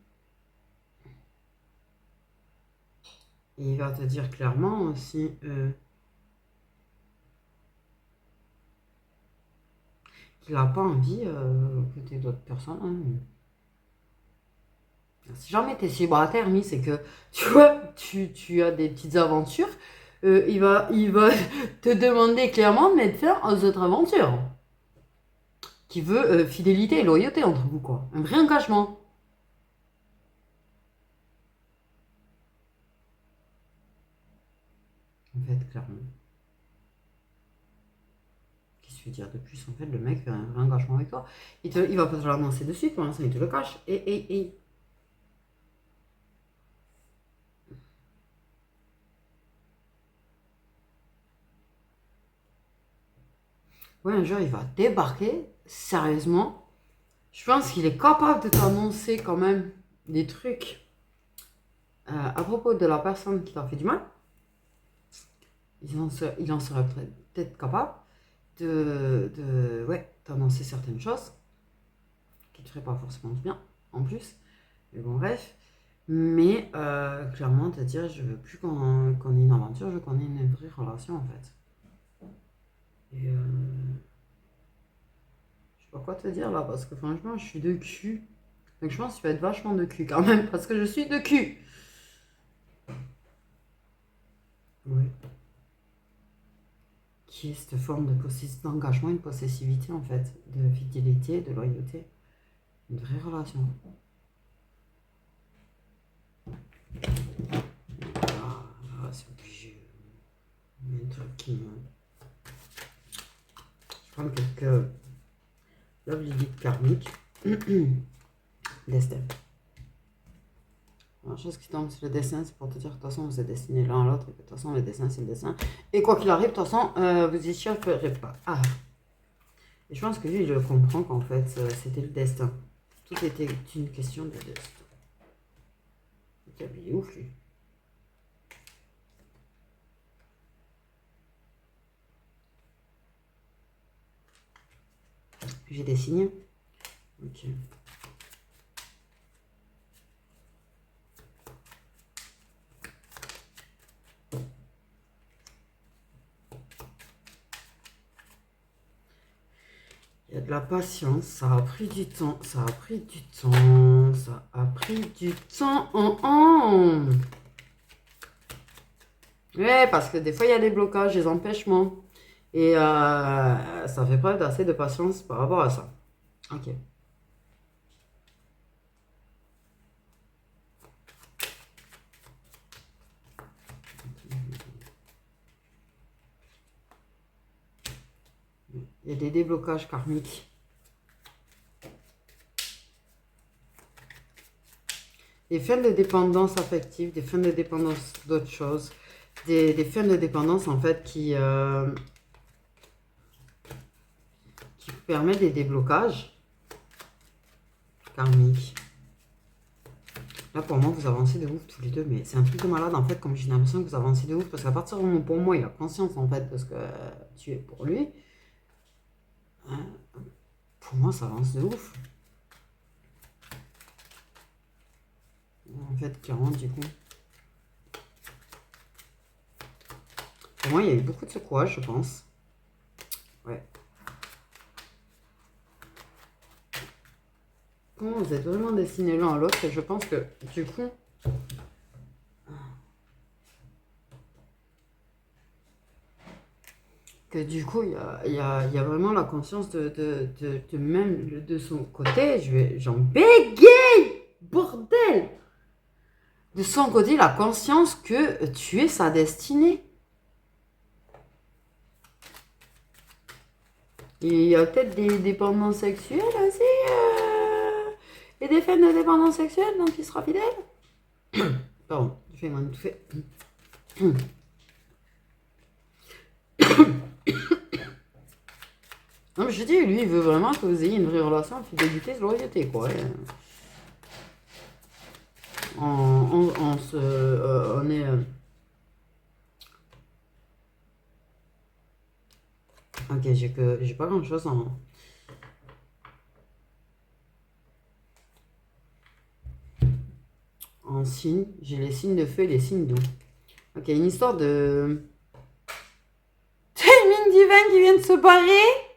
Et il va te dire clairement aussi qu'il n'a pas envie que tu aies d'autres personnes. Hein. Si jamais tu es célibataire, c'est que tu vois, tu as des petites aventures. Il va te demander clairement de mettre fin aux autres aventures. Qui veut fidélité et loyauté entre vous, quoi. Un vrai engagement. En fait, clairement. Qu'est-ce que je veux dire de plus? En fait, le mec fait un vrai engagement avec toi. Il va pas te l'annoncer de suite, pour l'instant, il te le cache. Et. Ouais, un jour, il va débarquer, sérieusement. Je pense qu'il est capable de t'annoncer quand même des trucs à propos de la personne qui t'a fait du mal. Il en serait peut-être capable de t'annoncer certaines choses qui ne te feraient pas forcément du bien, en plus. Mais bon, bref. Mais clairement, te dire, je veux plus qu'on ait une aventure, je veux qu'on ait une vraie relation, en fait. Et je sais pas quoi te dire là, parce que franchement, je suis de cul. Donc je pense que tu vas être vachement de cul quand même, parce que je suis de cul. Oui. Qui est cette forme d'engagement et de possessivité, en fait, de fidélité, de loyauté. Une vraie relation. Ah, c'est obligé. Il y a un truc qui me... Je prends quelques love liquide karmique. Destin. La chose qui tombe sur le destin, c'est pour te dire que de toute façon vous êtes destinés l'un à l'autre, et que de toute façon le destin c'est le destin. Et quoi qu'il arrive, de toute façon, vous y échapperez pas. Ah. Et je pense que lui, il le comprend qu'en fait, c'était le destin. Tout était une question de destin. Il est ouf, lui. J'ai des signes. Ok. Il y a de la patience, ça a pris du temps, ça a pris du temps, ça a pris du temps. Ouais, parce que des fois, il y a des blocages, des empêchements. Et ça fait preuve d'assez de patience par rapport à ça. Ok. Il y a des déblocages karmiques. Des fins de dépendance affective, des fins de dépendance d'autres choses. Des fins de dépendance, en fait, qui permettent des déblocages karmiques. Là, pour moi, vous avancez de ouf tous les deux, mais c'est un truc de malade, en fait, comme j'ai l'impression que vous avancez de ouf, parce qu'à partir du moment où, pour moi, il a conscience, en fait, de ce que tu es pour lui, hein, pour moi, ça avance de ouf. En fait, clairement, du coup. Pour moi, il y a eu beaucoup de secouage, je pense. Ouais. Comment vous êtes vraiment destinés l'un à l'autre, et je pense que, du coup, il y a vraiment la conscience de même de son côté. J'en bégaye, bordel. De son côté, la conscience que tu es sa destinée. Il y a peut-être des dépendances sexuelles aussi. Et des faits de dépendance sexuelle dont il sera fidèle. Pardon, je fais un étouffé. Non, mais je dis, lui, il veut vraiment que vous ayez une vraie relation en fidélité, loyauté, quoi. On est. Ok, j'ai pas grand chose en signe. J'ai les signes de feu et les signes d'eau. Ok, une histoire de. Timing divin qui vient de se barrer.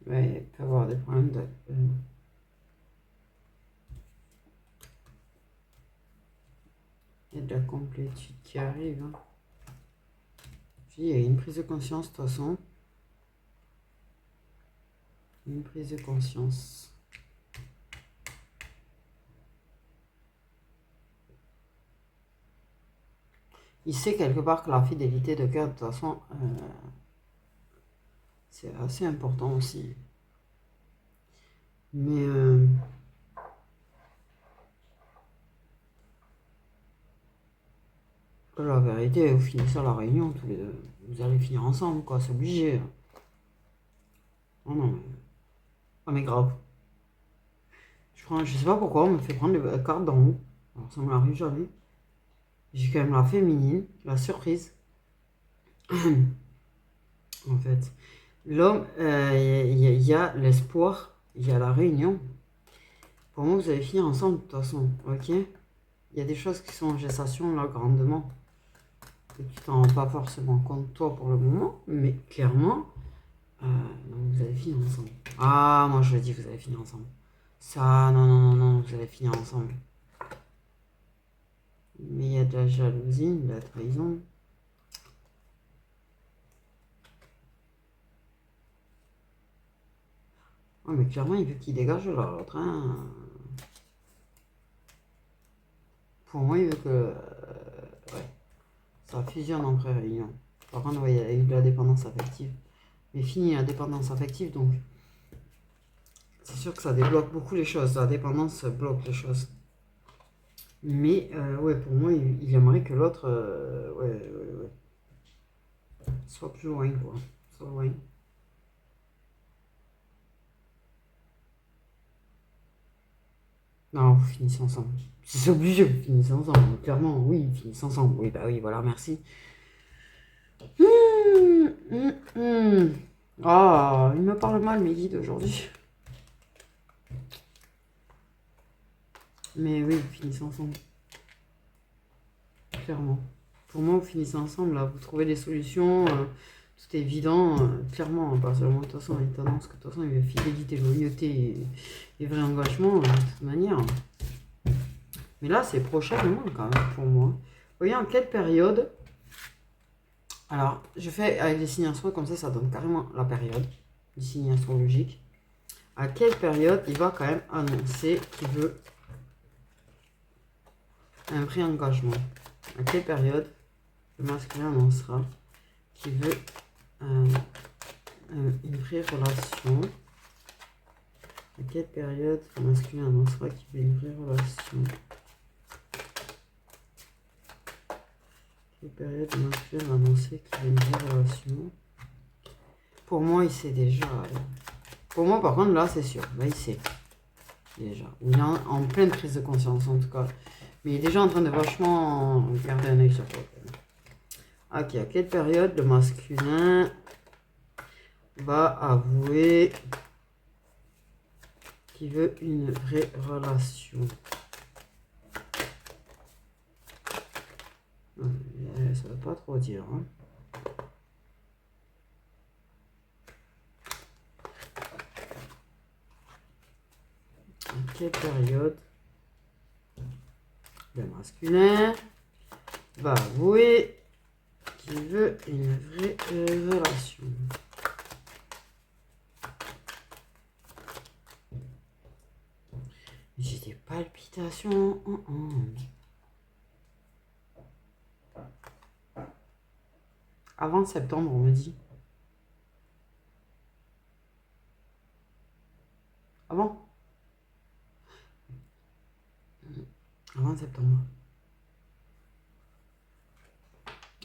Ouais, il peut y avoir des problèmes de. Il y a de la complétude qui arrive. Hein. Il y a une prise de conscience, de toute façon. Une prise de conscience. Il sait quelque part que la fidélité de cœur, de toute façon, c'est assez important aussi. Mais la vérité, vous finissez à la réunion tous les deux. Vous allez finir ensemble, quoi, c'est obligé. Oh non, mais. Ah, mais grave. Je sais pas pourquoi on me fait prendre les cartes d'en haut. Alors ça m'arrive jamais. J'ai quand même la féminine, la surprise. En fait. L'homme, il y a l'espoir, il y a la réunion. Pour moi, vous allez finir ensemble de toute façon, ok? Il y a des choses qui sont en gestation là grandement. Et tu t'en rends pas forcément compte toi pour le moment, mais clairement, vous allez finir ensemble. Ah, moi je le dis, vous allez finir ensemble. Ça, non, non, non, non, vous allez finir ensemble. Mais il y a de la jalousie, de la trahison. Ouais, mais clairement, il veut qu'il dégage l'autre. Hein. Pour moi, il veut que. Ouais, ça fusionne en pré-réunion. Par contre, ouais, il y a eu de la dépendance affective. mais fini la dépendance affective, donc c'est sûr que ça débloque beaucoup les choses. La dépendance bloque les choses. Mais ouais, pour moi, il aimerait que l'autre soit plus loin, quoi. Soit loin. Non, vous finissez ensemble. C'est obligé, vous finissez ensemble. Clairement, oui, vous finissez ensemble. Oui, bah oui, voilà, merci. Ah, il me parle mal, mes guides, aujourd'hui. Mais oui, vous finissez ensemble. Clairement. Pour moi, vous finissez ensemble, là. Vous trouvez des solutions. Tout est évident. Clairement, à partir du moment où, de toute façon, il t'annonce que de toute façon, il y a fidélité, loyauté et vrai engagement, de toute manière. Mais là, c'est prochainement, quand même, pour moi. Vous voyez en quelle période. Alors, je fais avec les signes astrologiques, comme ça donne carrément la période du signe astrologique. À quelle période il va quand même annoncer qu'il veut un vrai engagement? À quelle période le masculin annoncera qu'il veut une vraie relation? À quelle période le masculin annoncera qu'il veut une vraie relation? À quelle période le masculin va annoncer qu'il veut une vraie relation? Pour moi, il sait déjà. Pour moi, par contre, là, c'est sûr. Là, il sait. Déjà. Il est en pleine prise de conscience, en tout cas. Mais il est déjà en train de vachement garder un œil sur toi. Ok, à quelle période le masculin va avouer qu'il veut une vraie relation? Ça ne veut pas trop dire. Hein. À quelle période le masculin va avouer qu'il veut une vraie relation? J'ai des palpitations. Avant septembre, on me dit. Avant septembre.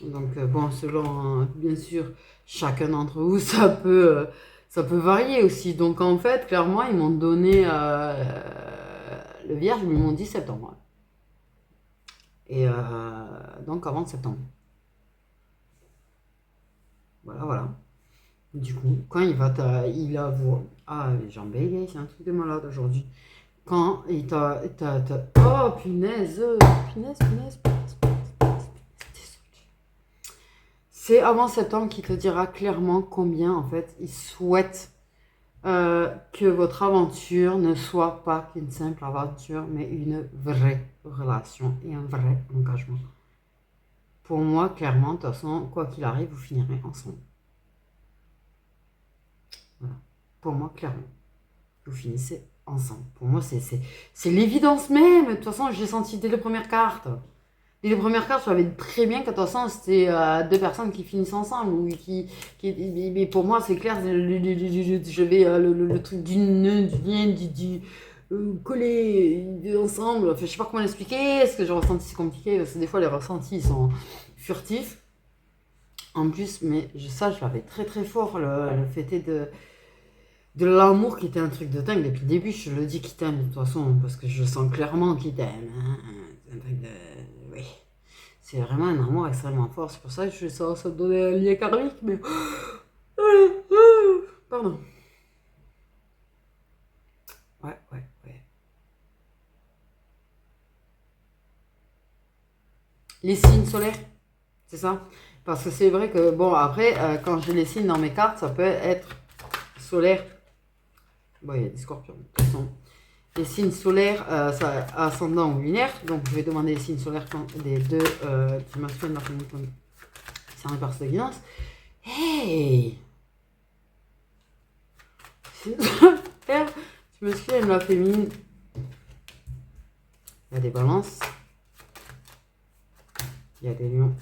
Donc, bon, selon, bien sûr, chacun d'entre vous, ça peut varier aussi. Donc, en fait, clairement, ils m'ont donné le vierge, ils m'ont dit septembre. Et donc, avant septembre. Voilà. Du coup, quand il avoue. Ah, les jambes bégayent, c'est un truc de malade aujourd'hui. Quand il Oh, punaise. C'est avant septembre qu'il te dira clairement combien, en fait, il souhaite que votre aventure ne soit pas qu'une simple aventure, mais une vraie relation et un vrai engagement. Pour moi, clairement, de toute façon, quoi qu'il arrive, vous finirez ensemble. Voilà. Pour moi, clairement, vous finissez ensemble. Pour moi, c'est l'évidence même. De toute façon, j'ai senti dès les premières cartes. Dès les premières cartes, je savais très bien que de toute façon, c'était deux personnes qui finissent ensemble. Ou mais pour moi, c'est clair, je vais le truc du nœud, du lien, coller ensemble. Enfin, je sais pas comment l'expliquer. Ce que j'ai ressenti, c'est compliqué. Parce que des fois, les ressentis ils sont furtifs. En plus, mais ça, je l'avais très très fort. Le fait est de l'amour qui était un truc de dingue. Depuis le début, je le dis qu'il t'aime de toute façon. Parce que je sens clairement qu'il t'aime. Hein. C'est un truc de. Oui. C'est vraiment un amour extrêmement fort. C'est pour ça que ça me donnait un lien karmique. Mais. Pardon. Ouais. Les signes solaires, c'est ça? Parce que c'est vrai que, bon, après, quand j'ai les signes dans mes cartes, ça peut être solaire. Bon, il y a des scorpions, de toute façon. Les signes solaires, ça, ascendant ou lunaire. Donc, je vais demander les signes solaires des deux, du masculin de la féminine. C'est un réparti de guidance. Hey! Du masculin de la féminine. Il y a des balances. Il y a des lions.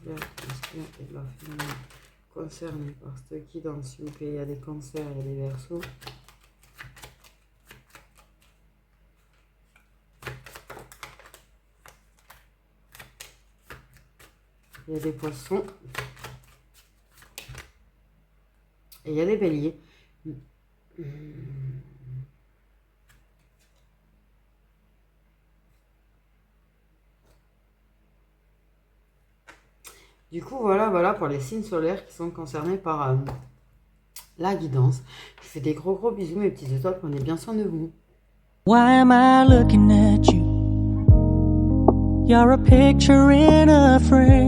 solaire, masculin et de la féminine concernés par ce guidance, s'il vous plaît. Il y a des cancers, il y a des verseaux. Il y a des poissons. Et il y a des béliers. Du coup, voilà pour les signes solaires qui sont concernés par la guidance. Je vous fais des gros bisous, mes petites étoiles. Prenez bien soin de vous. Why am I looking at you? You're a picture in a frame.